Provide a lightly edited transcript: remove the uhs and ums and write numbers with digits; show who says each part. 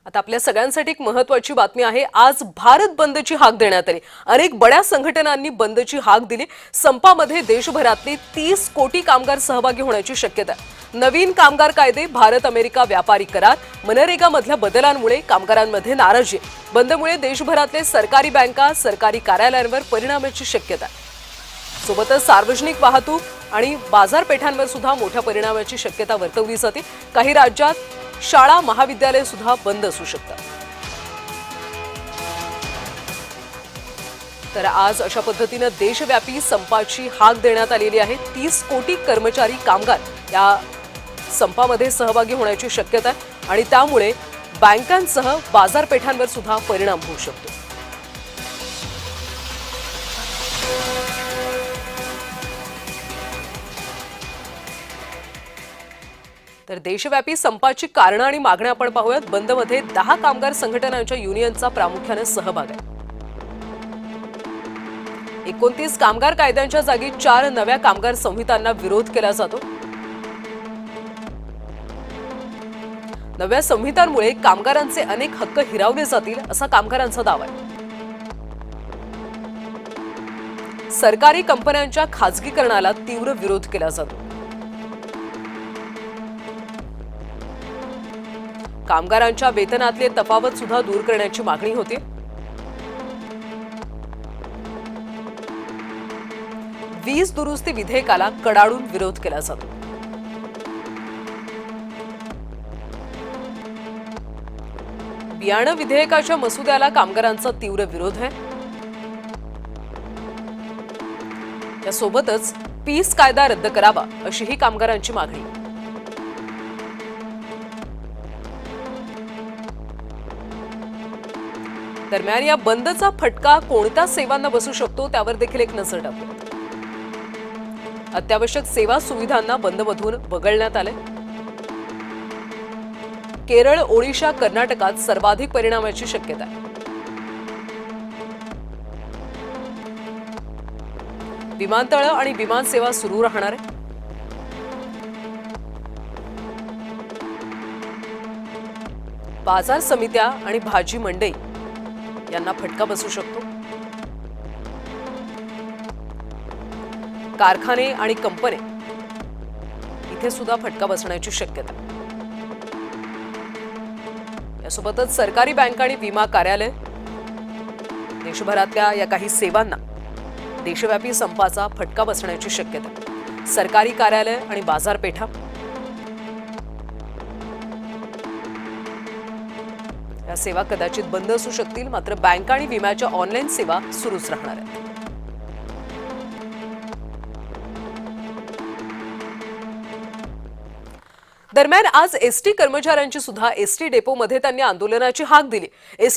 Speaker 1: आता आपल्या सगळ्यांसाठी एक महत्त्वाची बातमी आहे। आज भारत बंदची हाक देण्यात आली। अनेक बड्या संघटनांनी बंदची हाक दिली। संपामध्ये देशभरातले 30 कोटी कामगार सहभागी होण्याची शक्यता आहे। नवीन कामगार कायदे, भारत अमेरिका व्यापारी करार, मनरेगा मधल्या बदलांमुळे कामगारांमध्ये नाराजी आहे। बंदमुळे देशभरातले सरकारी बँका, सरकारी कार्यालयांवर परिणामाची शक्यता आहे। सोबतच सार्वजनिक वाहतूक आणि बाजारपेठांवर सुद्धा मोठ्या परिणामाची शक्यता वर्तवली जाते। काही राज्यात शाळा, महाविद्यालय सुद्धा बंद असू शकतात। तर आज अशा पद्धतीने देशव्यापी संपाची हाक देण्यात आलेली आहे। 30 कोटी कर्मचारी, कामगार या संपामध्ये सहभागी होण्याची शक्यता आहे आणि त्यामुळे बँकांसह बाजारपेठांवर सुद्धा परिणाम होऊ शकतो। तर देशव्यापी संपाची कारणं आणि मागण्या आपण पाहूयात। बंदमध्ये 10 कामगार संघटनांच्या युनियनचा प्रामुख्याने सहभाग आहे। 29 कामगार कायद्यांच्या जागी 4 नव्या कामगार संहितांना विरोध केला जातो। नव्या संहितांमुळे कामगारांचे अनेक हक्क हिरावले जातील असा कामगारांचा दावा आहे। सरकारी कंपन्यांच्या खासगीकरणाला तीव्र विरोध केला जातो। कामगारांच्या वेतनातले तफावत सुद्धा दूर करण्याची मागणी होती। वीज दुरुस्ती विधेयकाला कडाडून विरोध केला जातो। बियाणं विधेयकाच्या मसुद्याला कामगारांचा तीव्र विरोध आहे। यासोबतच पीस कायदा रद्द करावा अशीही कामगारांची मागणी। दरम्यान या बंदचा फटका कोणत्या सेवांना बसू शकतो त्यावर देखील एक नजर टाकूया। अत्यावश्यक सेवा सुविधांना बंदमधून वगळण्यात आले। केरळ, ओडिशा, कर्नाटकात सर्वाधिक परिणामाची शक्यता आहे। विमानतळ आणि विमान सेवा सुरू राहणार आहे। बाजार समित्या आणि भाजी मंडई यांना फटका बसू शकतो। कारखाने आणि कंपन्या इथे सुद्धा फटका बसण्याची शक्यता आहे। यासोबतच सरकारी बँक आणि विमा कार्यालय, देशभरातल्या या काही सेवांना देशव्यापी संपाचा फटका बसण्याची शक्यता आहे। सरकारी कार्यालय आणि बाजारपेठा या सेवा कदाचित बंद असू शकतील, मात्र बँक आणि विम्याच्या ऑनलाईन सेवा सुरूच राहणार आहेत। दरम्यान आज एसटी कर्मचाऱ्यांची सुद्धा एसटी डेपोमध्ये त्यांनी आंदोलनाची हाक दिली।